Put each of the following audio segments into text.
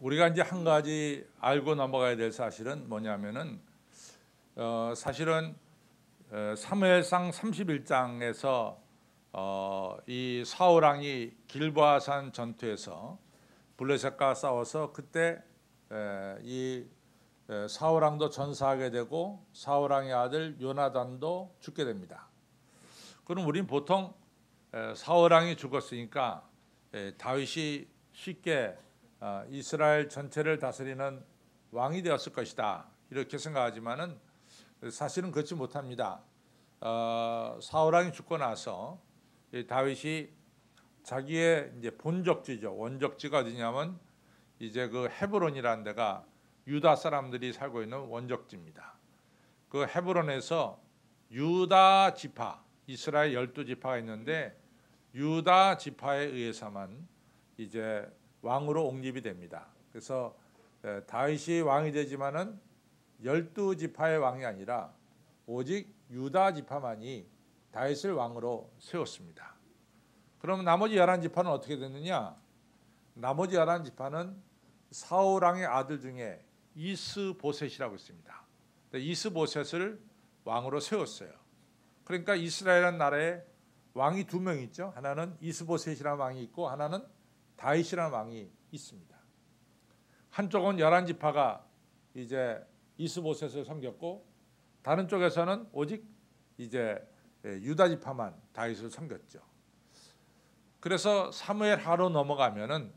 우리가 이제 한 가지 알고 넘어가야 될 사실은 뭐냐면은 사실은 사무엘상 31장에서 이 사울 왕이 길보아산 전투에서 블레셋과 싸워서 그때 이 사울 왕도 전사하게 되고 사울 왕의 아들 요나단도 죽게 됩니다. 그럼 우리는 보통 사울 왕이 죽었으니까 다윗이 쉽게 이스라엘 전체를 다스리는 왕이 되었을 것이다 이렇게 생각하지만은 사실은 그렇지 못합니다. 사울 왕이 죽고 나서 다윗이 자기의 이제 본적지죠. 원적지가 어디냐면 이제 그 헤브론이라는 데가 유다 사람들이 살고 있는 원적지입니다. 그 헤브론에서 유다 지파, 이스라엘 12지파가 있는데 유다 지파에 의해서만 이제 왕으로 옹립이 됩니다. 그래서 다윗이 왕이 되지만은 12지파의 왕이 아니라 오직 유다 지파만이 다윗을 왕으로 세웠습니다. 그럼 나머지 11지파는 어떻게 됐느냐? 나머지 11지파는 사울 왕의 아들 중에 이스보셋이라고 있습니다. 이스보셋을 왕으로 세웠어요. 그러니까 이스라엘이라는 나라에 왕이 두 명 있죠. 하나는 이스보셋이라는 왕이 있고 하나는 다윗이라는 왕이 있습니다. 한쪽은 11지파가 이제 이스보셋을 섬겼고 다른 쪽에서는 오직 이제 유다 지파만 다윗을 섬겼죠. 그래서 사무엘하로 넘어가면은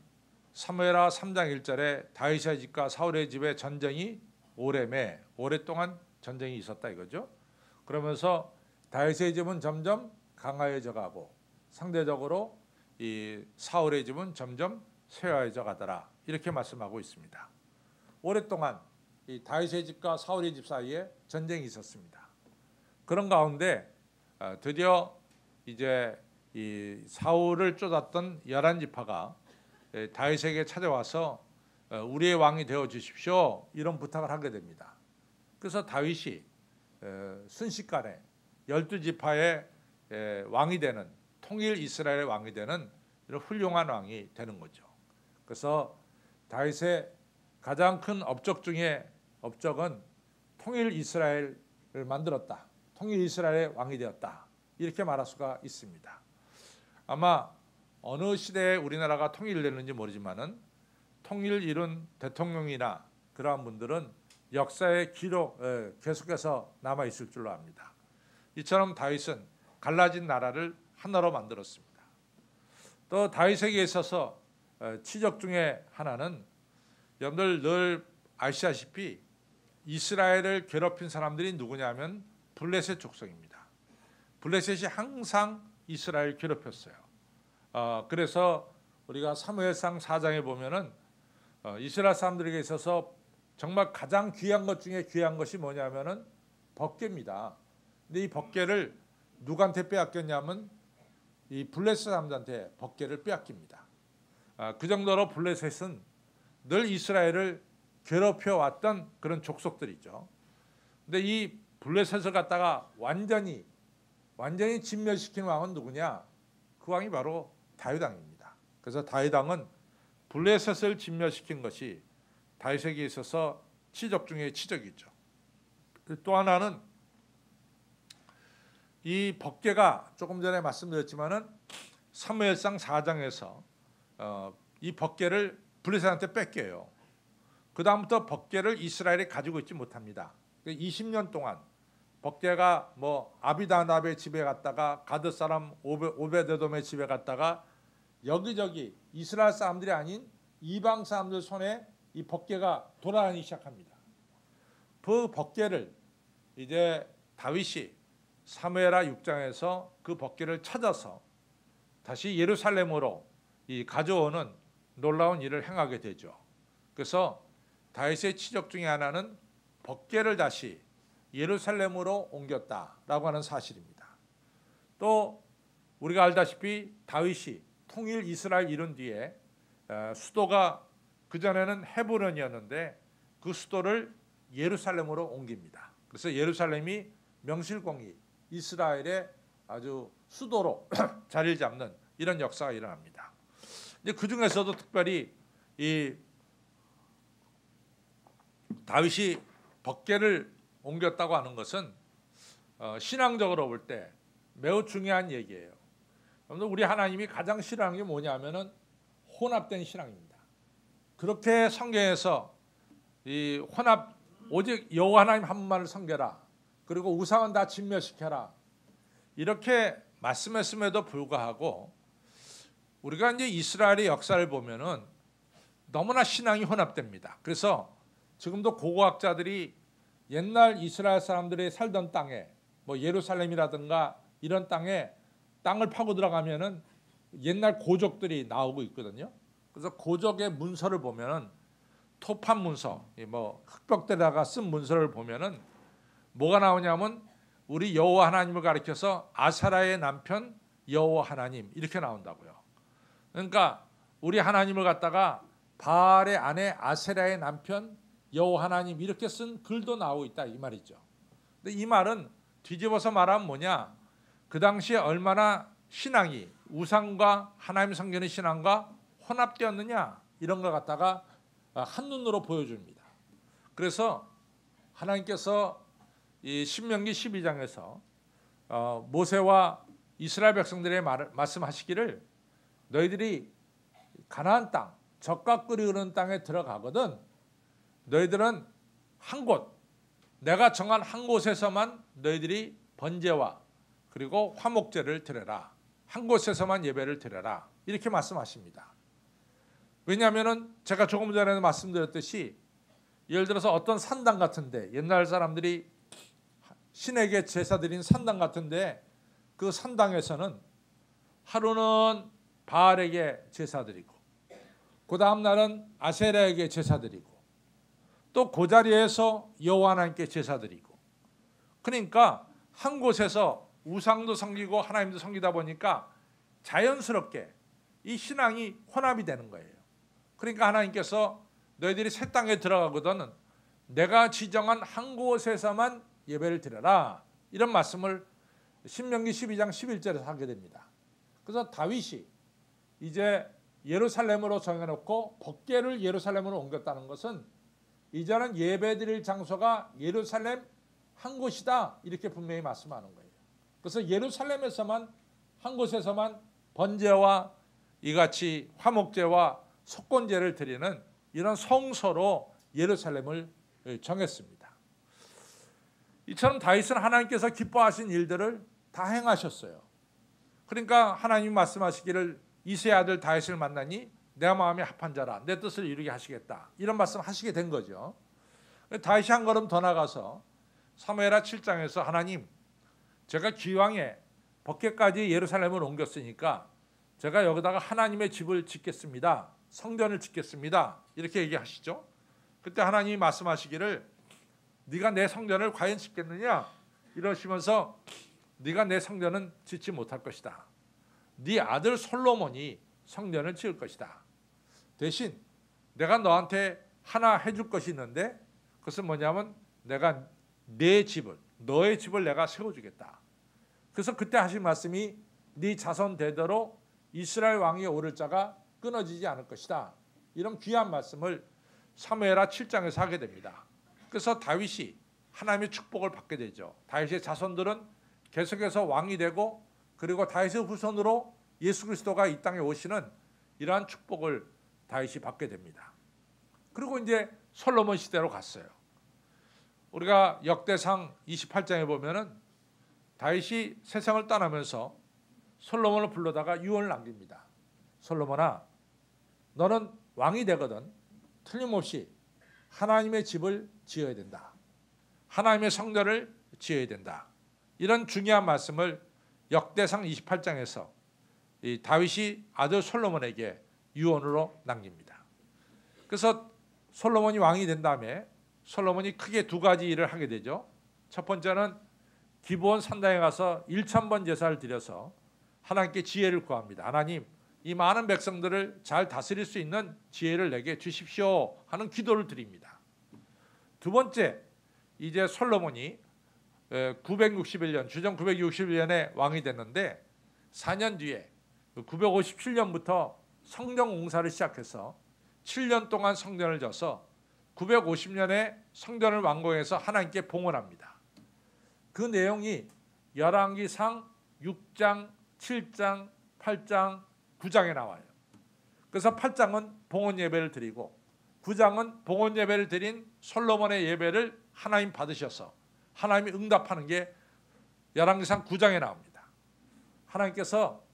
사무엘하 3장 1절에 다윗의 집과 사울의 집에 전쟁이 오랫동안 전쟁이 있었다 이거죠. 그러면서 다윗의 집은 점점 강화해져 가고 상대적으로 이 사울의 집은 점점 쇠화해져 가더라 이렇게 말씀하고 있습니다. 오랫동안 이 다윗의 집과 사울의 집 사이에 전쟁이 있었습니다. 그런 가운데 드디어 이제 이 사울을 쫓았던 11지파가 다윗에게 찾아와서 우리의 왕이 되어 주십시오 이런 부탁을 하게 됩니다. 그래서 다윗이 순식간에 12지파의 왕이 되는 통일 이스라엘의 왕이 되는 이런 훌륭한 왕이 되는 거죠. 그래서 다윗의 가장 큰 업적 중에 업적은 통일 이스라엘을 만들었다. 통일 이스라엘의 왕이 되었다. 이렇게 말할 수가 있습니다. 아마 어느 시대에 우리나라가 통일됐는지 모르지만은 통일 이룬 대통령이나 그러한 분들은 역사의 기록 계속해서 남아 있을 줄로 압니다. 이처럼 다윗은 갈라진 나라를 하나로 만들었습니다. 또 다윗에게 있어서 치적 중에 하나는 여러분들 늘 아시다시피 이스라엘을 괴롭힌 사람들이 누구냐면 블레셋 족속입니다. 블레셋이 항상 이스라엘 괴롭혔어요. 그래서 우리가 사무엘상 4장에 보면은 이스라엘 사람들에게 있어서 정말 가장 귀한 것 중에 귀한 것이 뭐냐면은 법궤입니다. 근데 이 법궤를 누구한테 빼앗겼냐면 이 블레셋 사람들한테 법궤를 빼앗깁니다. 그 정도로 블레셋은 늘 이스라엘을 괴롭혀 왔던 그런 족속들이죠. 근데 이 블레셋을 갖다가 완전히 진멸시킨 왕은 누구냐? 그 왕이 바로 다윗 왕입니다. 그래서 다윗 왕은 블레셋을 진멸시킨 것이 다윗에게 있어서 치적 중에 치적이죠. 또 하나는 이 법궤가 조금 전에 말씀드렸지만은 사무엘상 4장에서 이 법궤를 블레셋한테 뺏겨요. 그 다음부터 법궤를 이스라엘이 가지고 있지 못합니다. 20년 동안 법궤가 뭐 아비다납의 집에 갔다가 가드 사람 오베데돔의 집에 갔다가 여기저기 이스라엘 사람들이 아닌 이방 사람들 손에 이 법궤가 돌아다니기 시작합니다. 그 법궤를 이제 다윗이 사무엘하 6장에서 그 법궤를 찾아서 다시 예루살렘으로 가져오는 놀라운 일을 행하게 되죠. 그래서 다윗의 치적 중에 하나는 법궤를 다시 예루살렘으로 옮겼다라고 하는 사실입니다. 또 우리가 알다시피 다윗이 통일 이스라엘 이룬 뒤에 수도가 그전에는 헤브론이었는데 그 수도를 예루살렘으로 옮깁니다. 그래서 예루살렘이 명실공히 이스라엘의 아주 수도로 자리를 잡는 이런 역사가 일어납니다. 그 중에서도 특별히 이 다윗이 법궤를 옮겼다고 하는 것은 신앙적으로 볼 때 매우 중요한 얘기예요. 우리 하나님이 가장 싫어하는 게 뭐냐면은 혼합된 신앙입니다. 그렇게 성경에서 이 혼합, 오직 여호와 하나님 한 분만을 섬겨라, 그리고 우상은 다 진멸시켜라, 이렇게 말씀했음에도 불구하고 우리가 이제 이스라엘의 역사를 보면은 너무나 신앙이 혼합됩니다. 그래서 지금도 고고학자들이 옛날 이스라엘 사람들이 살던 땅에, 뭐 예루살렘이라든가 이런 땅에 땅을 파고 들어가면은 옛날 고족들이 나오고 있거든요. 그래서 고족의 문서를 보면은 토판 문서, 뭐 흑벽대다가 쓴 문서를 보면은 뭐가 나오냐면 우리 여호와 하나님을 가리켜서 아사라의 남편 여호와 하나님 이렇게 나온다고요. 그러니까 우리 하나님을 갖다가 바알의 아내 아세라의 남편 여호와 하나님 이렇게 쓴 글도 나오고 있다 이 말이죠. 근데 이 말은 뒤집어서 말하면 뭐냐? 그 당시에 얼마나 신앙이 우상과 하나님 섬기는 신앙과 혼합되었느냐 이런 걸 갖다가 한눈으로 보여줍니다. 그래서 하나님께서 이 신명기 12장에서 모세와 이스라엘 백성들의 말씀하시기를 너희들이 가나안 땅, 젖과 꿀이 흐르는 땅에 들어가거든 너희들은 한 곳, 내가 정한 한 곳에서만 너희들이 번제와 그리고 화목제를 드려라. 한 곳에서만 예배를 드려라. 이렇게 말씀하십니다. 왜냐하면 제가 조금 전에 말씀드렸듯이 예를 들어서 어떤 산당 같은데, 옛날 사람들이 신에게 제사 드린 산당 같은데 그 산당에서는 하루는 바알에게 제사 드리고 그 다음 날은 아세라에게 제사 드리고 또 그 자리에서 여호와 하나님께 제사 드리고, 그러니까 한 곳에서 우상도 섬기고 하나님도 섬기다 보니까 자연스럽게 이 신앙이 혼합이 되는 거예요. 그러니까 하나님께서 너희들이 새 땅에 들어가거든 내가 지정한 한 곳에서만 예배를 드려라, 이런 말씀을 신명기 12장 11절에서 하게 됩니다. 그래서 다윗이 이제 예루살렘으로 정해놓고 법궤를 예루살렘으로 옮겼다는 것은 이제는 예배드릴 장소가 예루살렘 한 곳이다 이렇게 분명히 말씀하는 거예요. 그래서 예루살렘에서만 한 곳에서만 번제와 이같이 화목제와 속건제를 드리는 이런 성소로 예루살렘을 정했습니다. 이처럼 다윗은 하나님께서 기뻐하신 일들을 다 행하셨어요. 그러니까 하나님이 말씀하시기를 이새의 아들 다윗을 만나니 내 마음에 합한 자라 내 뜻을 이루게 하시겠다, 이런 말씀 하시게 된 거죠. 다윗이 한 걸음 더 나가서 사무엘하 7장에서 하나님, 제가 기왕에 법궤까지 예루살렘을 옮겼으니까 제가 여기다가 하나님의 집을 짓겠습니다, 성전을 짓겠습니다, 이렇게 얘기하시죠. 그때 하나님이 말씀하시기를 네가 내 성전을 과연 짓겠느냐 이러시면서 네가 내 성전은 짓지 못할 것이다. 네 아들 솔로몬이 성전을 지을 것이다. 대신 내가 너한테 하나 해줄 것이 있는데 그것은 뭐냐면 내가 내 집을, 너의 집을 내가 세워주겠다. 그래서 그때 하신 말씀이 네 자손 대대로 이스라엘 왕이 오를 자가 끊어지지 않을 것이다. 이런 귀한 말씀을 사무엘하 7장에서 하게 됩니다. 그래서 다윗이 하나님의 축복을 받게 되죠. 다윗의 자손들은 계속해서 왕이 되고 그리고 다윗의 후손으로 예수 그리스도가 이 땅에 오시는 이러한 축복을 다윗이 받게 됩니다. 그리고 이제 솔로몬 시대로 갔어요. 우리가 역대상 28장에 보면은 다윗이 세상을 떠나면서 솔로몬을 불러다가 유언을 남깁니다. 솔로몬아, 너는 왕이 되거든 틀림없이 하나님의 집을 지어야 된다. 하나님의 성전을 지어야 된다. 이런 중요한 말씀을 역대상 28장에서 이 다윗이 아들 솔로몬에게 유언으로 남깁니다. 그래서 솔로몬이 왕이 된 다음에 솔로몬이 크게 두 가지 일을 하게 되죠. 첫 번째는 기브온 산당에 가서 1000번 제사를 드려서 하나님께 지혜를 구합니다. 하나님, 이 많은 백성들을 잘 다스릴 수 있는 지혜를 내게 주십시오 하는 기도를 드립니다. 두 번째, 이제 솔로몬이 961년 주전 961년에 왕이 됐는데 4년 뒤에 957년부터 성전 공사를 시작해서 7년 동안 성전을 져서 950년에 성전을 완공해서 하나님께 봉헌합니다. 그 내용이 열왕기상 6장, 7장, 8장, 9장에 나와요. 그래서 8장은 봉헌 예배를 드리고 9장은 봉헌 예배를 드린 솔로몬의 예배를 하나님 받으셔서 하나님이 응답하는 게 열왕기상 9장에 나옵니다. 하나님께서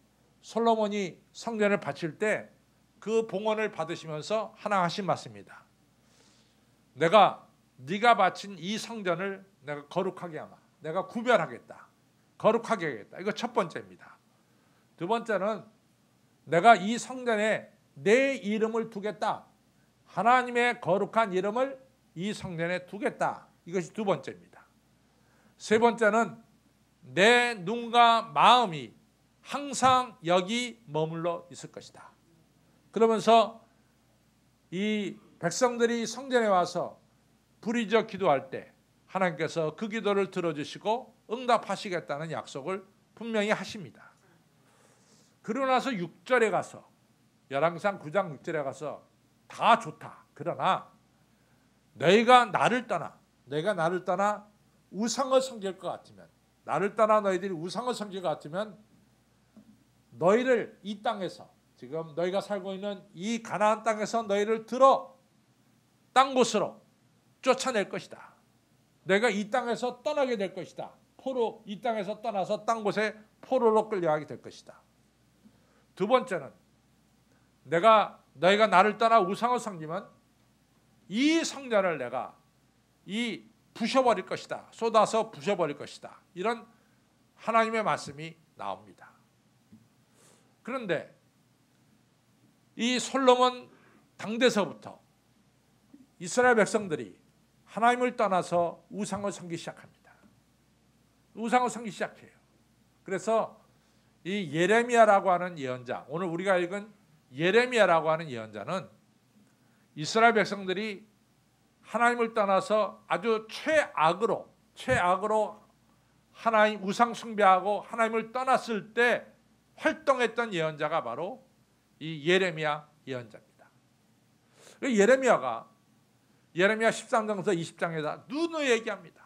솔로몬이 성전을 바칠 때 그 봉헌을 받으시면서 하나 하신 말씀입니다. 내가 네가 바친 이 성전을 내가 거룩하게 하마. 내가 구별하겠다. 거룩하게 하겠다. 이거 첫 번째입니다. 두 번째는 내가 이 성전에 내 이름을 두겠다. 하나님의 거룩한 이름을 이 성전에 두겠다. 이것이 두 번째입니다. 세 번째는 내 눈과 마음이 항상 여기 머물러 있을 것이다. 그러면서 이 백성들이 성전에 와서 부르짖어 기도할 때 하나님께서 그 기도를 들어주시고 응답하시겠다는 약속을 분명히 하십니다. 그러고 나서 6절에 가서 열왕기상 9장 6절에 가서 다 좋다. 그러나 너희가 나를 떠나 우상을 섬길 것 같으면 나를 떠나 너희들이 우상을 섬길 것 같으면 너희를 이 땅에서 지금 너희가 살고 있는 이 가나안 땅에서 너희를 들어 딴 곳으로 쫓아낼 것이다. 내가 이 땅에서 떠나게 될 것이다. 포로 이 땅에서 떠나서 딴 곳에 포로로 끌려가게 될 것이다. 두 번째는 너희가 나를 떠나 우상을 섬기면 이 성전을 내가 부셔버릴 것이다. 쏟아서 부셔버릴 것이다. 이런 하나님의 말씀이 나옵니다. 그런데 이 솔로몬 당대서부터 이스라엘 백성들이 하나님을 떠나서 우상을 섬기기 시작합니다. 우상을 섬기기 시작해요. 그래서 이 예레미야라고 하는 예언자, 오늘 우리가 읽은 예레미야라고 하는 예언자는 이스라엘 백성들이 하나님을 떠나서 아주 최악으로 하나님 우상 숭배하고 하나님을 떠났을 때 활동했던 예언자가 바로 이 예레미야 예언자입니다. 예레미야 13장에서 20장에다 누누이 얘기합니다.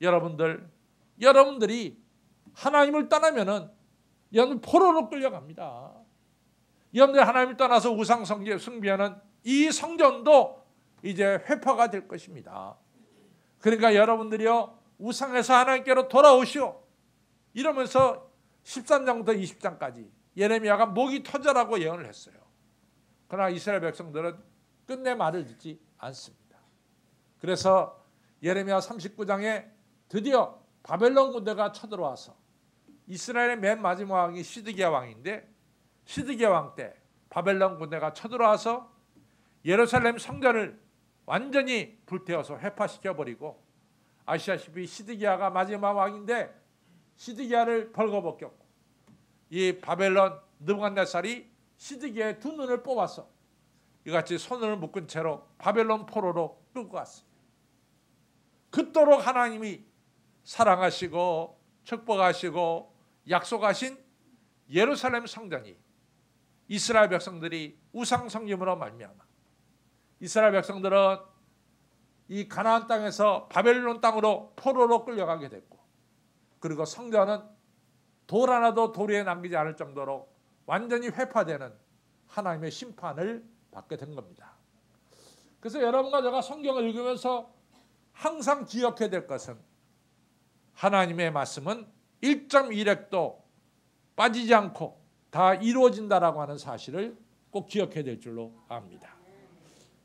여러분들이 하나님을 떠나면은 여러분 포로로 끌려갑니다. 여러분들이 하나님을 떠나서 우상 숭배하는 이 성전도 이제 회파가 될 것입니다. 그러니까 여러분들이요 우상에서 하나님께로 돌아오시오. 이러면서 13장부터 20장까지 예레미야가 목이 터져라고 예언을 했어요. 그러나 이스라엘 백성들은 끝내 말을 듣지 않습니다. 그래서 예레미야 39장에 드디어 바벨론 군대가 쳐들어와서 이스라엘의 맨 마지막 왕이 시드기야 왕인데 시드기야 왕 때 바벨론 군대가 쳐들어와서 예루살렘 성전을 완전히 불태워서 회파시켜버리고 아시다시피 시드기야가 마지막 왕인데 시드기야를 벌거벗겼고 이 바벨론 느부갓네살이 시드기야의 두 눈을 뽑아서 이같이 손을 묶은 채로 바벨론 포로로 끌고 갔습니다. 그토록 하나님이 사랑하시고 축복하시고 약속하신 예루살렘 성전이 이스라엘 백성들이 우상 섬김으로 말미암아 이스라엘 백성들은 이 가나안 땅에서 바벨론 땅으로 포로로 끌려가게 됐고 그리고 성전은 돌 하나도 돌 위에 남기지 않을 정도로 완전히 회파되는 하나님의 심판을 받게 된 겁니다. 그래서 여러분과 제가 성경을 읽으면서 항상 기억해야 될 것은 하나님의 말씀은 1.1획도 빠지지 않고 다 이루어진다라고 하는 사실을 꼭 기억해야 될 줄로 압니다.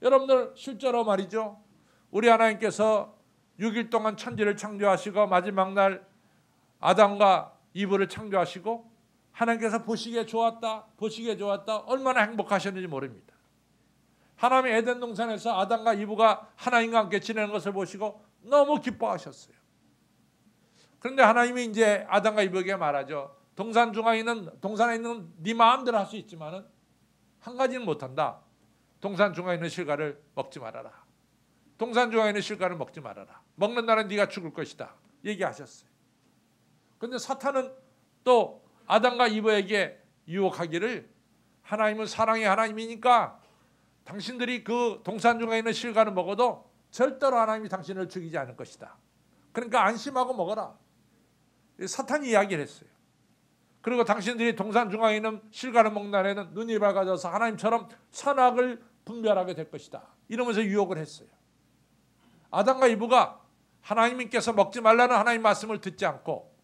여러분들 실제로 말이죠. 우리 하나님께서 6일 동안 천지를 창조하시고 마지막 날 아담과 이브를 창조하시고 하나님께서 보시기에 좋았다 얼마나 행복하셨는지 모릅니다. 하나님의 에덴 동산에서 아담과 이브가 하나님과 함께 지내는 것을 보시고 너무 기뻐하셨어요. 그런데 하나님이 이제 아담과 이브에게 말하죠. 동산에 있는 네 마음대로 할 수 있지만은 한 가지는 못한다. 동산 중앙에 있는 실과를 먹지 말아라. 동산 중앙에 있는 실과를 먹지 말아라. 먹는 날은 네가 죽을 것이다. 얘기하셨어요. 그런데 사탄은 또 아담과 이브에게 유혹하기를 하나님은 사랑의 하나님이니까 당신들이 그 동산 중에 있는 실과를 먹어도 절대로 하나님이 당신을 죽이지 않을 것이다. 그러니까 안심하고 먹어라. 사탄이 이야기를 했어요. 그리고 당신들이 동산 중앙에 있는 실과를 먹는 날에는 눈이 밝아져서 하나님처럼 선악을 분별하게 될 것이다. 이러면서 유혹을 했어요. 아담과 이브가 하나님께서 먹지 말라는 하나님 말씀을 듣지 않고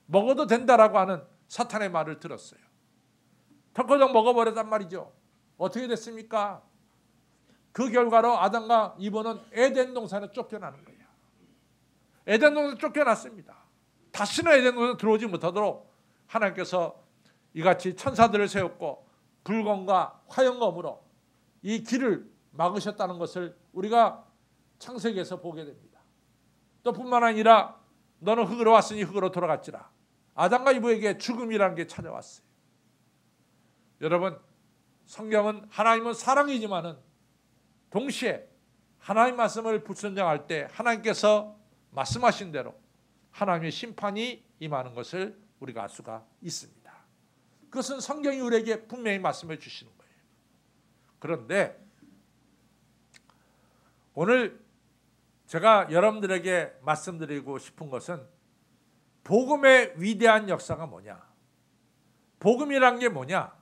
먹어도 된다라고 하는 사탄의 말을 들었어요. 털커덕 먹어버렸단 말이죠. 어떻게 됐습니까? 그 결과로 아담과 이브는 에덴 동산에 쫓겨나는 거예요. 에덴 동산에 쫓겨났습니다. 다시는 에덴 동산에 들어오지 못하도록 하나님께서 이같이 천사들을 세웠고 불검과 화염검으로 이 길을 막으셨다는 것을 우리가 창세기에서 보게 됩니다. 또 뿐만 아니라 너는 흙으로 왔으니 흙으로 돌아갔지라. 아담과 이브에게 죽음이라는 게 찾아왔어요. 여러분, 성경은 하나님은 사랑이지만은 동시에 하나님 말씀을 불순종할 때 하나님께서 말씀하신 대로 하나님의 심판이 임하는 것을 우리가 알 수가 있습니다. 그것은 성경이 우리에게 분명히 말씀해 주시는 거예요. 그런데 오늘 제가 여러분들에게 말씀드리고 싶은 것은 복음의 위대한 역사가 뭐냐? 복음이란 게 뭐냐?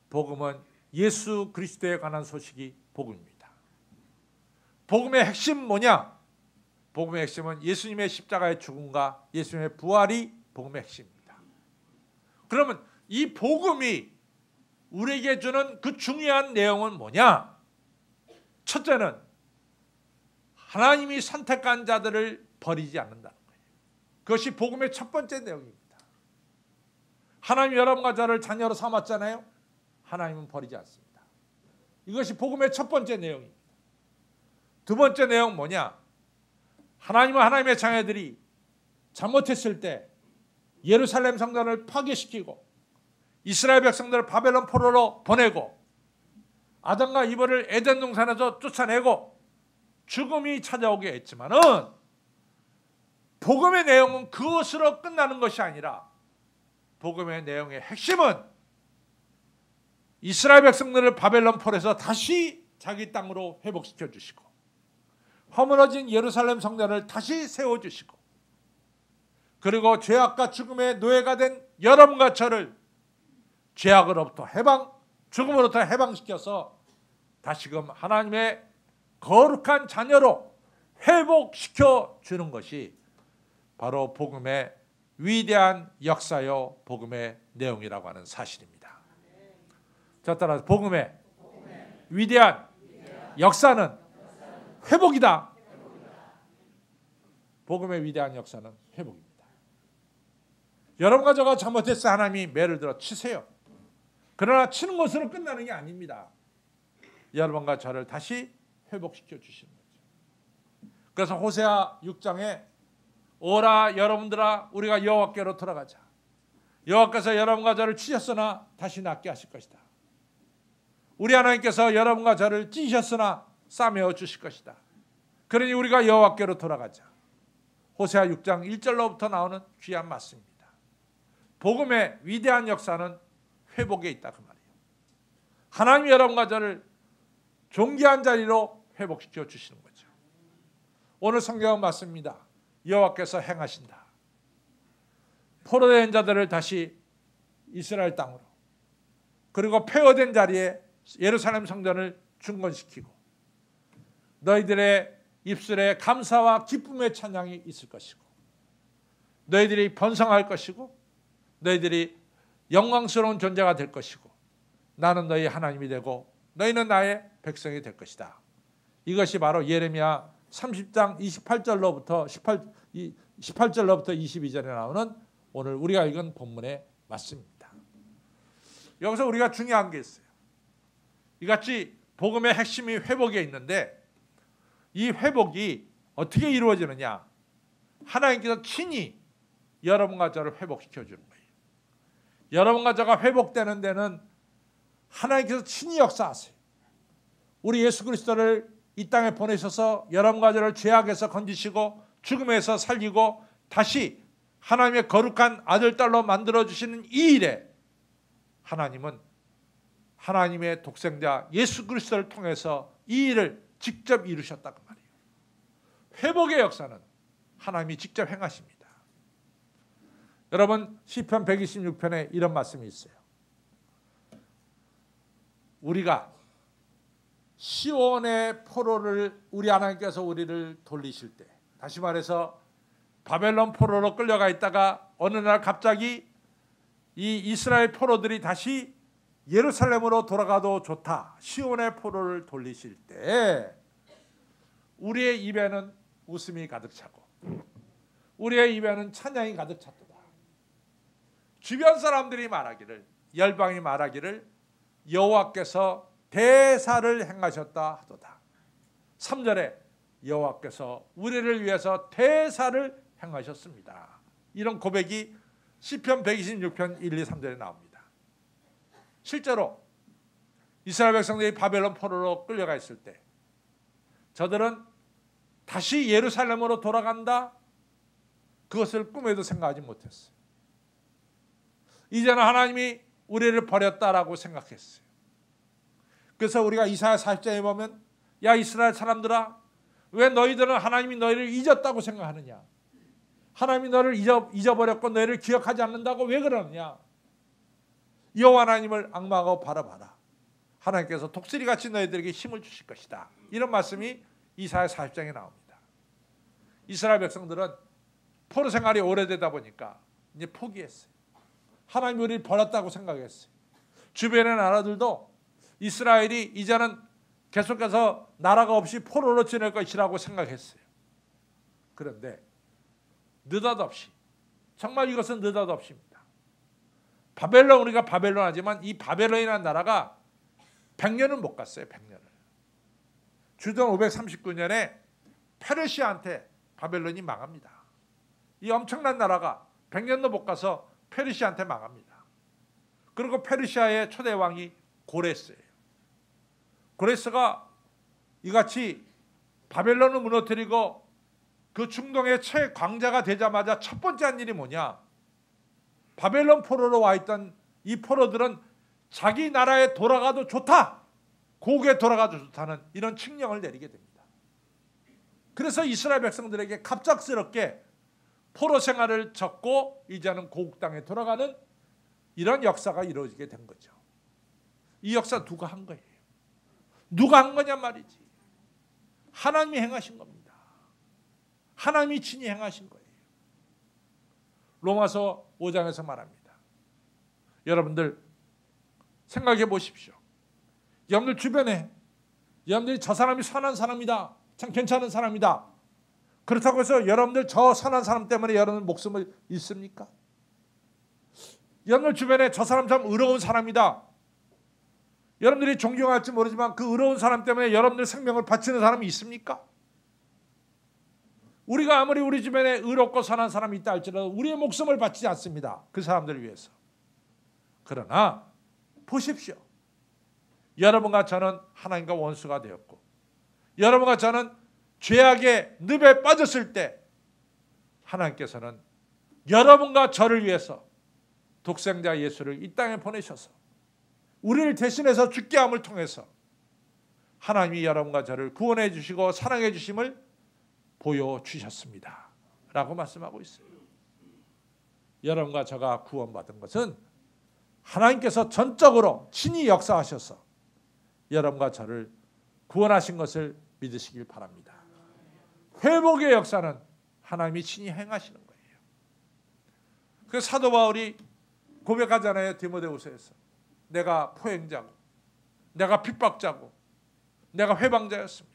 복음은 예수 그리스도에 관한 소식이 복음입니다. 복음의 핵심 뭐냐? 복음의 핵심은 예수님의 십자가의 죽음과 예수님의 부활이 복음의 핵심입니다. 그러면 이 복음이 우리에게 주는 그 중요한 내용은 뭐냐? 첫째는 하나님이 선택한 자들을 버리지 않는다는 거예요. 그것이 복음의 첫 번째 내용입니다. 하나님 여러분과 저를 자녀로 삼았잖아요. 하나님은 버리지 않습니다. 이것이 복음의 첫 번째 내용입니다. 두 번째 내용 뭐냐? 하나님은 하나님의 자녀들이 잘못했을 때 예루살렘 성전을 파괴시키고 이스라엘 백성들을 바벨론 포로로 보내고 아담과 이브를 에덴 동산에서 쫓아내고 죽음이 찾아오게 했지만은 복음의 내용은 그것으로 끝나는 것이 아니라 복음의 내용의 핵심은 이스라엘 백성들을 바벨론 포로에서 다시 자기 땅으로 회복시켜 주시고 허물어진 예루살렘 성전을 다시 세워주시고 그리고 죄악과 죽음의 노예가 된 여러분과 저를 죄악으로부터 해방, 죽음으로부터 해방시켜서 다시금 하나님의 거룩한 자녀로 회복시켜 주는 것이 바로 복음의 위대한 역사요 복음의 내용이라고 하는 사실입니다. 자, 따라서 복음의 위대한 역사는 회복이다. 복음의 위대한 역사는 회복입니다. 여러분과 저가 잘못했어 하나님이 매를 들어 치세요. 그러나 치는 것으로 끝나는 게 아닙니다. 여러분과 저를 다시 회복시켜 주시는 거죠. 그래서 호세아 6장에 오라 여러분들아 우리가 여호와께로 돌아가자. 여호와께서 여러분과 저를 치셨으나 다시 낫게 하실 것이다. 우리 하나님께서 여러분과 저를 찢으셨으나 싸매어 주실 것이다. 그러니 우리가 여호와께로 돌아가자. 호세아 6장 1절로부터 나오는 귀한 말씀입니다. 복음의 위대한 역사는 회복에 있다 그 말이에요. 하나님이 여러분과 저를 존귀한 자리로 회복시켜 주시는 거죠. 오늘 성경은 맞습니다. 여호와께서 행하신다. 포로된 자들을 다시 이스라엘 땅으로 그리고 폐허된 자리에 예루살렘 성전을 중건시키고 너희들의 입술에 감사와 기쁨의 찬양이 있을 것이고 너희들이 번성할 것이고 너희들이 영광스러운 존재가 될 것이고 나는 너희 하나님이 되고 너희는 나의 백성이 될 것이다. 이것이 바로 예레미야 30장 28절로부터 22절에 나오는 오늘 우리가 읽은 본문의 말씀입니다. 여기서 우리가 중요한 게 있어요. 이같이 복음의 핵심이 회복에 있는데 이 회복이 어떻게 이루어지느냐? 하나님께서 친히 여러분과 저를 회복시켜 주는 거예요. 여러분과 저가 회복되는 데는 하나님께서 친히 역사하세요. 우리 예수 그리스도를 이 땅에 보내셔서 여러분과 저를 죄악에서 건지시고 죽음에서 살리고 다시 하나님의 거룩한 아들, 딸로 만들어주시는 이 일에 하나님은 하나님의 독생자 예수 그리스도를 통해서 이 일을 직접 이루셨다 그 말이에요. 회복의 역사는 하나님이 직접 행하십니다. 여러분 시편 126편에 이런 말씀이 있어요. 우리가 시온의 포로를 우리 하나님께서 우리를 돌리실 때, 다시 말해서 바벨론 포로로 끌려가 있다가 어느 날 갑자기 이 이스라엘 포로들이 다시 예루살렘으로 돌아가도 좋다, 시온의 포로를 돌리실 때 우리의 입에는 웃음이 가득 차고 우리의 입에는 찬양이 가득 찼도다. 주변 사람들이 말하기를, 열방이 말하기를 여호와께서 대사를 행하셨다 하도다. 3절에 여호와께서 우리를 위해서 대사를 행하셨습니다. 이런 고백이 시편 126편 1, 2, 3절에 나옵니다. 실제로 이스라엘 백성들이 바벨론 포로로 끌려가 있을 때 저들은 다시 예루살렘으로 돌아간다, 그것을 꿈에도 생각하지 못했어요. 이제는 하나님이 우리를 버렸다라고 생각했어요. 그래서 우리가 이사야 40장에 보면 야 이스라엘 사람들아, 왜 너희들은 하나님이 너희를 잊었다고 생각하느냐, 하나님이 너를 잊어버렸고 너희를 기억하지 않는다고 왜 그러느냐, 여호와 하나님을 앙망하고 바라봐라, 하나님께서 독수리같이 너희들에게 힘을 주실 것이다. 이런 말씀이 이사야 40장에 나옵니다. 이스라엘 백성들은 포로 생활이 오래되다 보니까 이제 포기했어요. 하나님이 우리를 버렸다고 생각했어요. 주변의 나라들도 이스라엘이 이제는 계속해서 나라가 없이 포로로 지낼 것이라고 생각했어요. 그런데 느닷없이, 정말 이것은 느닷없이입니다. 바벨론, 우리가 바벨론 하지만 이 바벨론이라는 나라가 100년은 못 갔어요. 100년을. 주전 539년에 페르시아한테 바벨론이 망합니다. 이 엄청난 나라가 100년도 못 가서 페르시아한테 망합니다. 그리고 페르시아의 초대 왕이 고레스예요. 고레스가 이같이 바벨론을 무너뜨리고 그 중동의 최강자가 되자마자 첫 번째 한 일이 뭐냐, 바벨론 포로로 와 있던 이 포로들은 자기 나라에 돌아가도 좋다, 고국에 돌아가도 좋다는 이런 칙령을 내리게 됩니다. 그래서 이스라엘 백성들에게 갑작스럽게 포로 생활을 접고 이제는 고국 땅에 돌아가는 이런 역사가 이루어지게 된 거죠. 이 역사 누가 한 거예요? 누가 한 거냐 말이지. 하나님이 행하신 겁니다. 하나님이 친히 행하신 거예요. 로마서 5장에서 말합니다. 여러분들 생각해 보십시오. 여러분들 주변에 여러분들이 저 사람이 선한 사람이다, 참 괜찮은 사람이다, 그렇다고 해서 여러분들 저 선한 사람 때문에 여러분들 목숨을 잃습니까? 여러분들 주변에 저 사람 참 의로운 사람이다, 여러분들이 존경할지 모르지만 그 의로운 사람 때문에 여러분들 생명을 바치는 사람이 있습니까? 우리가 아무리 우리 주변에 의롭고 선한 사람이 있다 할지라도 우리의 목숨을 바치지 않습니다. 그 사람들을 위해서. 그러나 보십시오. 여러분과 저는 하나님과 원수가 되었고 여러분과 저는 죄악의 늪에 빠졌을 때 하나님께서는 여러분과 저를 위해서 독생자 예수를 이 땅에 보내셔서 우리를 대신해서 죽게 함을 통해서 하나님이 여러분과 저를 구원해 주시고 사랑해 주심을 보여주셨습니다 라고 말씀하고 있어요. 여러분과 저가 구원받은 것은 하나님께서 전적으로 친히 역사하셔서 여러분과 저를 구원하신 것을 믿으시길 바랍니다. 회복의 역사는 하나님이 친히 행하시는 거예요. 그래서 사도 바울이 고백하잖아요. 디모데후서에서 내가 포행자고 내가 핍박자고 내가 회방자였습니다.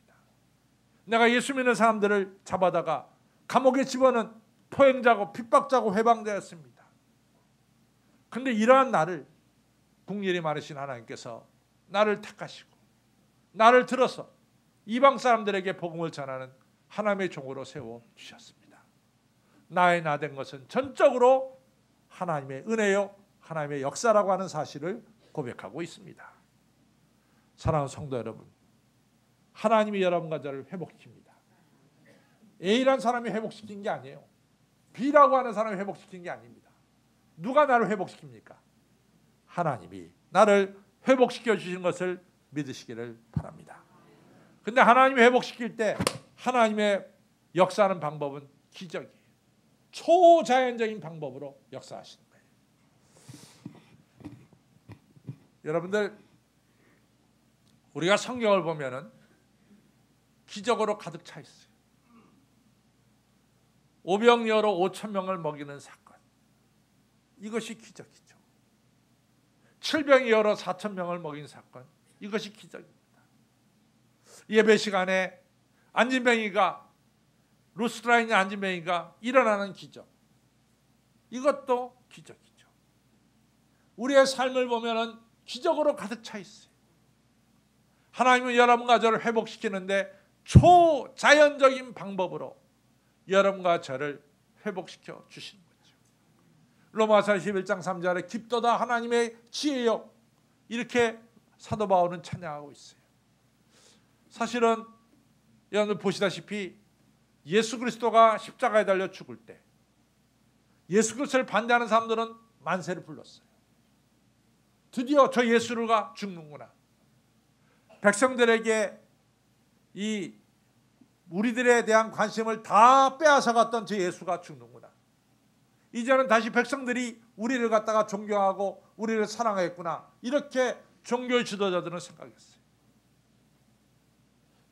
내가 예수 믿는 사람들을 잡아다가 감옥에 집어넣은 포행자고 핍박자고 회방자였습니다. 그런데 이러한 나를 긍휼이 많으신 하나님께서 나를 택하시고 나를 들어서 이방 사람들에게 복음을 전하는 하나님의 종으로 세워주셨습니다. 나의 나 된 것은 전적으로 하나님의 은혜요 하나님의 역사라고 하는 사실을 고백하고 있습니다. 사랑하는 성도 여러분, 하나님이 여러분과 저를 회복시킵니다. A라는 사람이 회복시킨 게 아니에요. B라고 하는 사람이 회복시킨 게 아닙니다. 누가 나를 회복시킵니까? 하나님이 나를 회복시켜 주시는 것을 믿으시기를 바랍니다. 근데 하나님이 회복시킬 때 하나님의 역사하는 방법은 기적이에요. 초자연적인 방법으로 역사하시는 거예요. 여러분들, 우리가 성경을 보면은 기적으로 가득 차 있어요. 오병이어로 5,000명을 먹이는 사건, 이것이 기적이죠. 칠병이어로 4,000명을 먹인 사건, 이것이 기적입니다. 예배 시간에 안진뱅이가, 루스드라에 있는 안진뱅이가 일어나는 기적, 이것도 기적이죠. 우리의 삶을 보면은 기적으로 가득 차 있어요. 하나님은 여러분과 저를 회복시키는데 초자연적인 방법으로 여러분과 저를 회복시켜 주시는 거죠. 로마서 11장 3절에 깊도다 하나님의 지혜요, 이렇게 사도 바울은 찬양하고 있어요. 사실은 여러분들 보시다시피 예수 그리스도가 십자가에 달려 죽을 때 예수 그리스도를 반대하는 사람들은 만세를 불렀어요. 드디어 저 예수가 죽는구나. 백성들에게 이 우리들에 대한 관심을 다 빼앗아갔던 저 예수가 죽는구나. 이제는 다시 백성들이 우리를 갖다가 존경하고 우리를 사랑하겠구나. 이렇게 종교 지도자들은 생각했어요.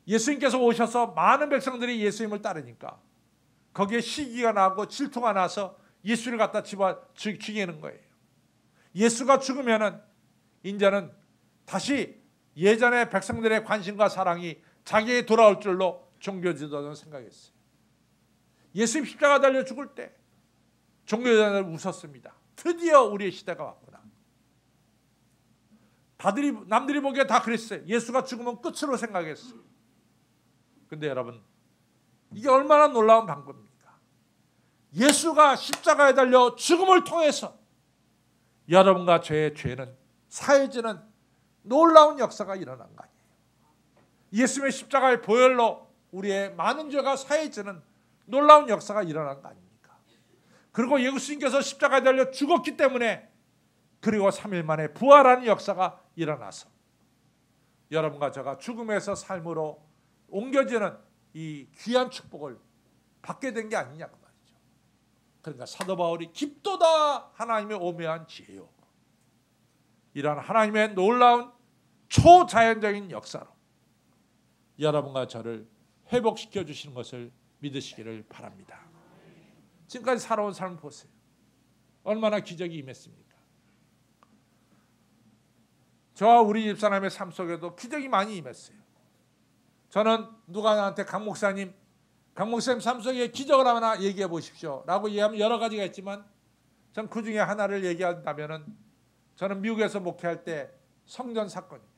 예수님께서 오셔서 많은 백성들이 예수님을 따르니까 거기에 시기가 나고 질투가 나서 예수를 갖다 죽이는 거예요. 예수가 죽으면은 이제는 다시 예전의 백성들의 관심과 사랑이 자기에게 돌아올 줄로 종교 지도자는 생각했어요. 예수님 십자가 달려 죽을 때 종교 지도자는 웃었습니다. 드디어 우리의 시대가 왔구나. 남들이 보기에 다 그랬어요. 예수가 죽으면 끝으로 생각했어요. 근데 여러분, 이게 얼마나 놀라운 방법입니까? 예수가 십자가에 달려 죽음을 통해서 여러분과 저의 죄는 사해지는 놀라운 역사가 일어난 거 아니에요. 예수님의 십자가의 보혈로 우리의 많은 죄가 사해지는 놀라운 역사가 일어난 거 아닙니까? 그리고 예수님께서 십자가에 달려 죽었기 때문에 그리고 3일 만에 부활하는 역사가 일어나서 여러분과 저가 죽음에서 삶으로 옮겨지는 이 귀한 축복을 받게 된 게 아니냐 그 말이죠. 그러니까 사도 바울이 깊도다 하나님의 오묘한 지혜요, 이러한 하나님의 놀라운 초자연적인 역사로 여러분과 저를 회복시켜 주시는 것을 믿으시기를 바랍니다. 지금까지 살아온 삶 보세요. 얼마나 기적이 임했습니까? 저와 우리 집사람의 삶 속에도 기적이 많이 임했어요. 저는 누가 나한테 강 목사님 삶 속에 기적을 하나 얘기해 보십시오 라고 얘기하면 여러 가지가 있지만 전 그 중에 하나를 얘기한다면 저는 미국에서 목회할 때 성전 사건입니다.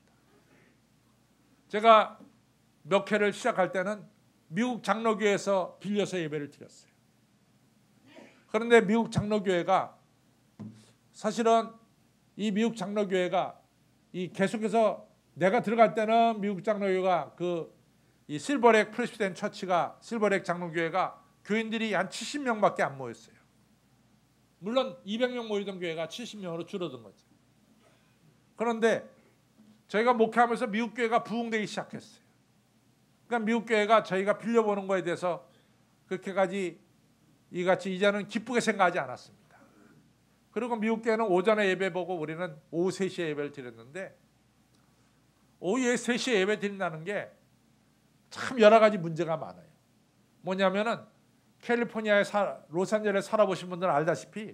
제가 목회를 시작할 때는 미국 장로교회에서 빌려서 예배를 드렸어요. 그런데 미국 장로교회가 사실은 이 미국 장로교회가 이 계속해서 내가 들어갈 때는 미국 장로교회가 이 실버렉 프레스비테리안 처치가 실버렉 장로교회가 교인들이 한 70명밖에 안 모였어요. 물론 200명 모이던 교회가 70명으로 줄어든 거죠. 그런데 저희가 목회하면서 미국 교회가 부흥되기 시작했어요. 그러니까 미국 교회가 저희가 빌려보는 거에 대해서 그렇게까지 이같이 이제는 기쁘게 생각하지 않았습니다. 그리고 미국 교회는 오전에 예배 보고 우리는 오후 3시에 예배를 드렸는데 오후 3시에 예배 드린다는 게 참 여러 가지 문제가 많아요. 뭐냐면은 캘리포니아의 로스앤젤레스 살아보신 분들은 알다시피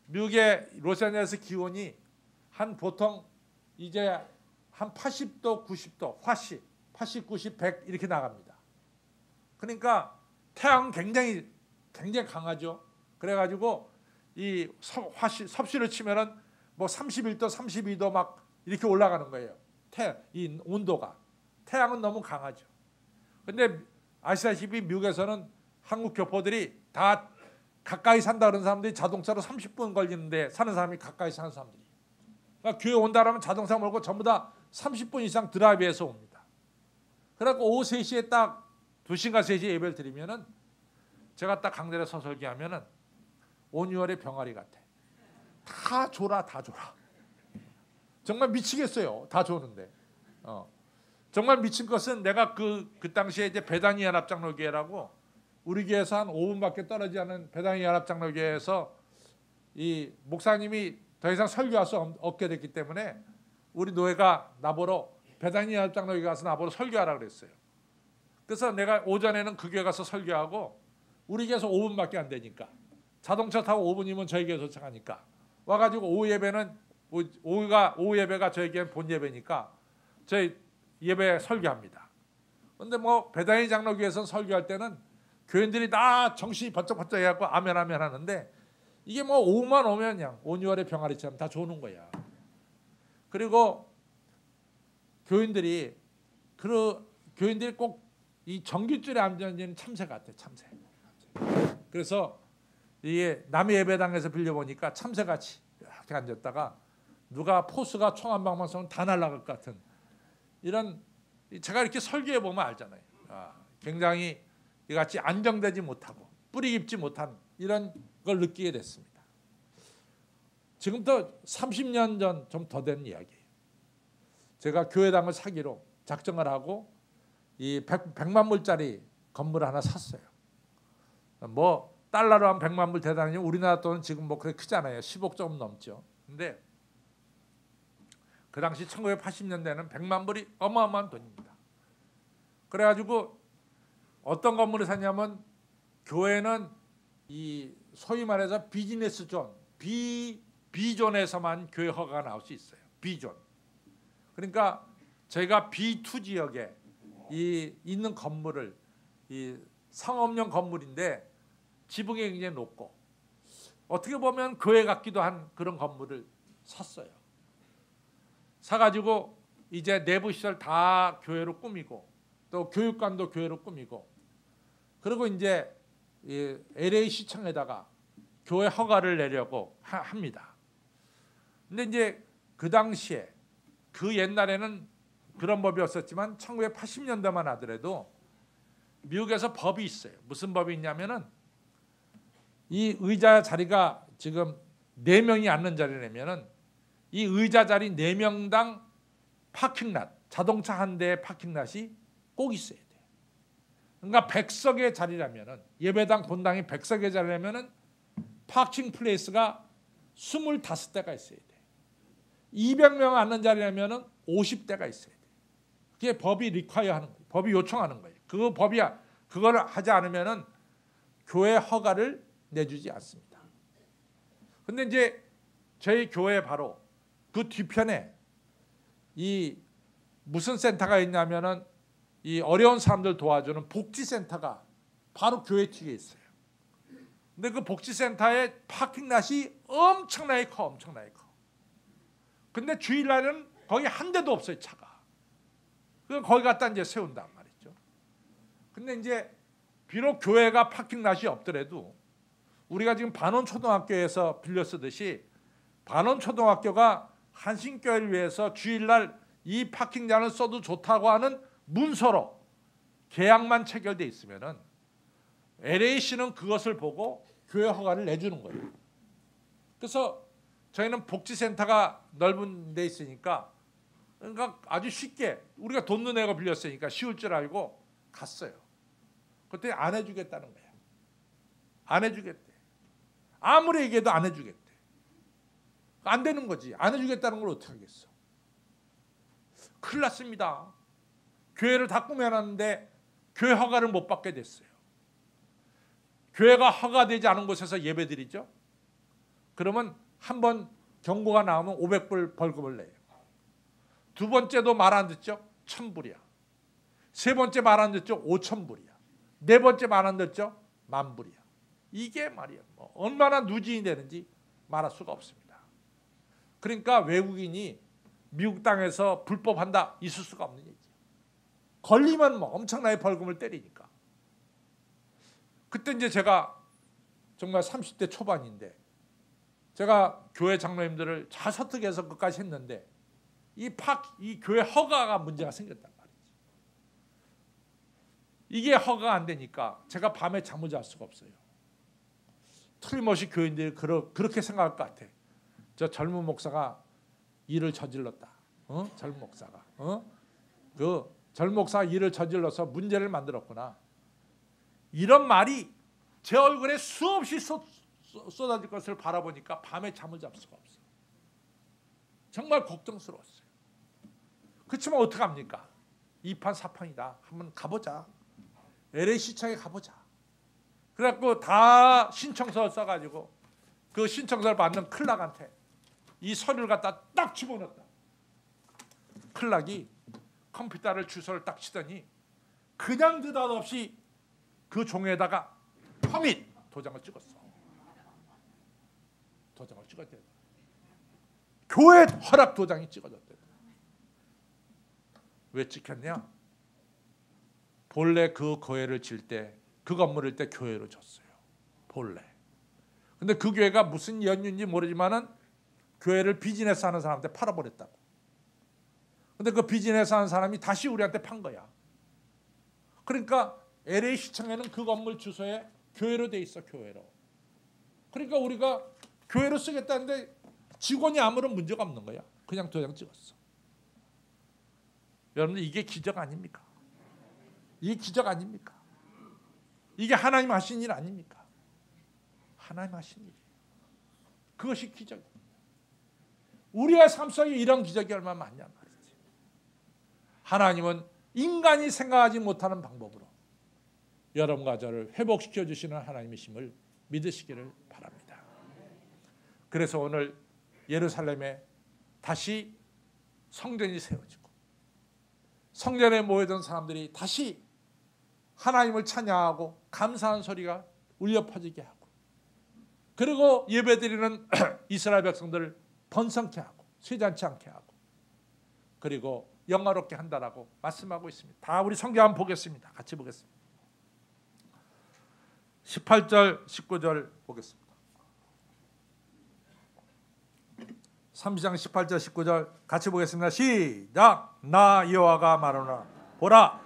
미국의 로스앤젤레스 기온이 한 보통 이제 한 80도, 90도, 화씨 80, 90, 100 이렇게 나갑니다. 그러니까 태양은 굉장히 강하죠. 그래가지고 이 섭씨를 치면은 뭐 31도, 32도 막 이렇게 올라가는 거예요. 이 온도가. 태양은 너무 강하죠. 근데 아시다시피 미국에서는 한국 교포들이 다 가까이 산다 그런 사람들이 자동차로 30분 걸리는데 사는 사람이 가까이 사는 사람들이. 그러니까 교회 온다라면 자동차 몰고 전부 다 30분 이상 드라이브해서 옵니다. 그래서 오후 3시에 딱 2시인가 3시에 예배를 드리면은 제가 딱 강단에 서 설교하면은 온유월의 병아리 같아. 다 졸아. 정말 미치겠어요. 다 좋은데. 정말 미친 것은 내가 그 당시에 이제 배단위 연합장로교회라고 우리 교회에서 한 5분밖에 떨어지지 않은 배단위 연합장로교회에서 이 목사님이 더 이상 설교할 수 없게 됐기 때문에 우리 노회가 나보러 배단위 연합장로교회 가서 나보러 설교하라 그랬어요. 그래서 내가 오전에는 그 교회 가서 설교하고 우리 교회에서 5분밖에 안 되니까 자동차 타고 5분이면 저희 교회 도착하니까 와가지고 오후 예배가 저희 교회 본 예배니까 저희 예배 설교합니다. 그런데 뭐 배단위 장로교회에서 설교할 때는 교인들이 다 정신이 번쩍번쩍 해갖고 아멘 아멘 하는데 이게 뭐 오후만 오면 그냥 온 6월의 병아리처럼 다 좋는 거야. 그리고 교인들이 꼭 이 전깃줄에 앉아있는 참새 같아. 참새. 그래서 이게 남의 예배당에서 빌려보니까 참새같이 이렇게 앉았다가 누가 포수가 총 한 방만 쏘면 다 날아갈 것 같은 이런, 제가 이렇게 설교해 보면 알잖아요. 굉장히 이같이 안정되지 못하고 뿌리 깊지 못한 이런 걸 느끼게 됐습니다. 지금부터 30년 전 좀 더 된 이야기예요. 제가 교회당을 사기로 작정을 하고 이 100만 불짜리 건물을 하나 샀어요. 뭐 달러로 한 100만 불 대단히 우리나라 돈은 지금 뭐 그렇게 크잖아요. 10억 좀 넘죠. 근데 그 당시 1980년대는 100만 불이 어마어마한 돈입니다. 그래가지고 어떤 건물을 샀냐면 교회는 이 소위 말해서 비즈니스 존, B존에서만 교회 허가가 나올 수 있어요. B존. 그러니까 저희가 B2 지역에 있는 건물을 이 상업용 건물인데 지붕이 굉장히 높고 어떻게 보면 교회 같기도 한 그런 건물을 샀어요. 사가지고 이제 내부 시설 다 교회로 꾸미고 또 교육관도 교회로 꾸미고 그리고 이제 LA 시청에다가 교회 허가를 내려고 합니다. 근데 이제 그 당시에 그 옛날에는 그런 법이 없었지만 1980년대만 하더라도 미국에서 법이 있어요. 무슨 법이 있냐면은 이 의자 자리가 지금 4명이 앉는 자리라면은 이 의자 자리 4명당 파킹랏, 자동차 한 대의 파킹랏이 꼭 있어야 돼요. 그러니까 100석의 자리라면은 예배당 본당이 100석의 자리라면은 파킹 플레이스가 25대가 있어야 돼요. 200명 앉는 자리라면은 50대가 있어야 돼요. 그게 법이 리콰이어하는 거예요. 법이 요청하는 거예요. 그걸 하지 않으면은 교회 허가를 내주지 않습니다. 근데 이제 저희 교회 바로 그 뒤편에 이 무슨 센터가 있냐면은 이 어려운 사람들 도와주는 복지센터가 바로 교회 뒤에 있어요. 근데 그 복지센터의 파킹랏이 엄청나게 커. 근데 주일날은 거기 한 대도 없어요, 차가. 그럼 거기 갖다 이제 세운단 말이죠. 근데 이제 비록 교회가 파킹랏이 없더라도 우리가 지금 반원초등학교에서 빌려 쓰듯이 반원초등학교가 한신교회를 위해서 주일날 이 파킹장을 써도 좋다고 하는 문서로 계약만 체결돼 있으면은 LAC는 그것을 보고 교회 허가를 내주는 거예요. 그래서 저희는 복지센터가 넓은 데 있으니까 그러니까 아주 쉽게 우리가 돈도 내고 빌렸으니까 쉬울 줄 알고 갔어요. 그때 안 해주겠다는 거예요. 안 해주겠대. 아무리 얘기해도 안 해주겠대. 안 되는 거지. 안 해주겠다는 걸 어떻게 하겠어. 큰일 났습니다. 교회를 다 꾸며놨는데 교회 허가를 못 받게 됐어요. 교회가 허가되지 않은 곳에서 예배드리죠. 그러면 한 번 경고가 나오면 500불 벌금을 내요. 두 번째도 말 안 듣죠? 1000불이야. 세 번째 말 안 듣죠? 5000불이야. 네 번째 말 안 듣죠? 10,000불이야. 이게 말이야. 뭐 얼마나 누진이 되는지 말할 수가 없습니다. 그러니까 외국인이 미국 땅에서 불법한다 있을 수가 없는 얘기죠. 걸리면 뭐 엄청나게 벌금을 때리니까. 그때 이제 제가 정말 30대 초반인데 제가 교회 장로님들을 잘 설득해서 끝까지 했는데 이 교회 허가가 문제가 생겼단 말이지. 이게 허가가 안 되니까 제가 밤에 잠을 잘 수가 없어요. 틀림없이 교인들이 그렇게 생각할 것 같아. 저 젊은 목사가 일을 저질렀다. 절 목사가 절 목사가 일을 저질러서 문제를 만들었구나. 이런 말이 제 얼굴에 수없이 쏟아질 것을 바라보니까 밤에 잠을 잡을 수가 없어요. 정말 걱정스러웠어요. 그렇지만 어떡합니까? 2판 4판이다. 한번 가보자. LA시청에 가보자. 그래갖고 다 신청서를 써가지고 그 신청서를 받는 클락한테 이 서류를 갖다 딱 집어넣었다. 클락이 컴퓨터를 주소를 딱 치더니 그냥 느닷없이 그 종에다가 커밋 도장을 찍었어. 도장을 찍었대. 교회 허락 도장이 찍어졌대. 왜 찍혔냐? 본래 그 교회를 질 때, 그 건물을 때 교회로 줬어요. 본래. 근데 그 교회가 무슨 연유인지 모르지만은 교회를 비즈니스 하는 사람한테 팔아버렸다고. 근데 그 비즈니스 하는 사람이 다시 우리한테 판 거야. 그러니까 LA시청에는 그 건물 주소에 교회로 돼 있어. 교회로. 그러니까 우리가 교회로 쓰겠다는데 직원이 아무런 문제가 없는 거야. 그냥 도장 찍었어. 여러분들 이게 기적 아닙니까? 이게 기적 아닙니까? 이게 하나님 하신 일 아닙니까? 하나님 하신 일. 그것이 기적이에요. 우리의 삶 속에 이런 기적이 얼마나 많냐 말이지. 하나님은 인간이 생각하지 못하는 방법으로 여러분과 저를 회복시켜 주시는 하나님이심을 믿으시기를 바랍니다. 그래서 오늘 예루살렘에 다시 성전이 세워지고 성전에 모여든 사람들이 다시 하나님을 찬양하고 감사한 소리가 울려 퍼지게 하고, 그리고 예배드리는 이스라엘 백성들을 번성케 하고 쇠잔치 않게 하고, 그리고 영화롭게 한다라고 말씀하고 있습니다. 다 우리 성경 한번 보겠습니다. 같이 보겠습니다. 18절 19절 보겠습니다. 30장 18절 19절 같이 보겠습니다. 시작. 나 여호와가 말하노라. 보라,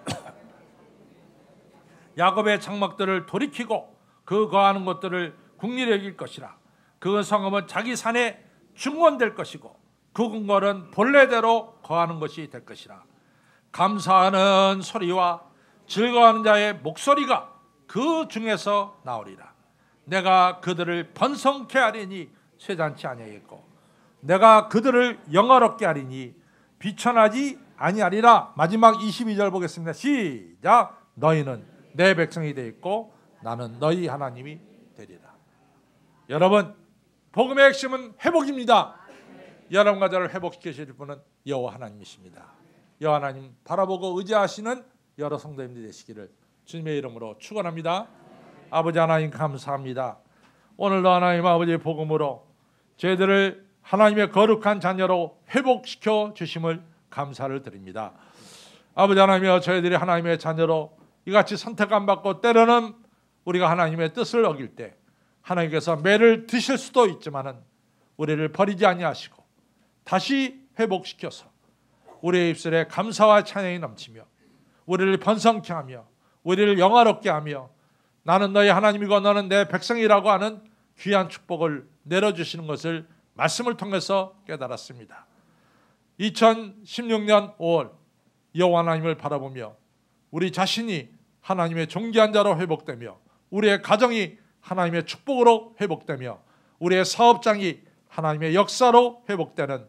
야곱의 장막들을 돌이키고 그 거하는 곳들을 국리로 여길 것이라. 그 성읍은 자기 산에 중건될 것이고 그 궁궐은 본래대로 거하는 것이 될 것이라. 감사하는 소리와 즐거워하는 자의 목소리가 그 중에서 나오리라. 내가 그들을 번성케 하리니 쇠잔치 아니하겠고 내가 그들을 영화롭게 하리니 비천하지 아니하리라. 마지막 22절 보겠습니다. 시작. 너희는 내 백성이 되었고 나는 너희 하나님이 되리라. 여러분, 복음의 핵심은 회복입니다. 여러분과 저를 회복시켜 주실 분은 여호와 하나님이십니다. 여호와 하나님 바라보고 의지하시는 여러 성도님들 되시기를 주님의 이름으로 축원합니다. 아버지 하나님 감사합니다. 오늘도 하나님 아버지의 복음으로 저희들을 하나님의 거룩한 자녀로 회복시켜 주심을 감사를 드립니다. 아버지 하나님이여, 저희들이 하나님의 자녀로 이같이 선택 안 받고 때로는 우리가 하나님의 뜻을 어길 때 하나님께서 매를 드실 수도 있지만은 우리를 버리지 아니하시고 다시 회복시켜서 우리의 입술에 감사와 찬양이 넘치며 우리를 번성케 하며 우리를 영화롭게 하며 나는 너희 하나님이고 너는 내 백성이라고 하는 귀한 축복을 내려주시는 것을 말씀을 통해서 깨달았습니다. 2016년 5월 여호와 하나님을 바라보며 우리 자신이 하나님의 존귀한 자로 회복되며 우리의 가정이 하나님의 축복으로 회복되며 우리의 사업장이 하나님의 역사로 회복되는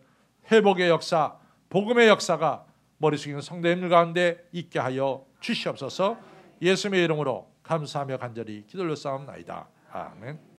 회복의 역사, 복음의 역사가 머리 숙이는 성도님들 가운데 있게 하여 주시옵소서. 예수님의 이름으로 감사하며 간절히 기도를 쌓옵나이다. 아멘.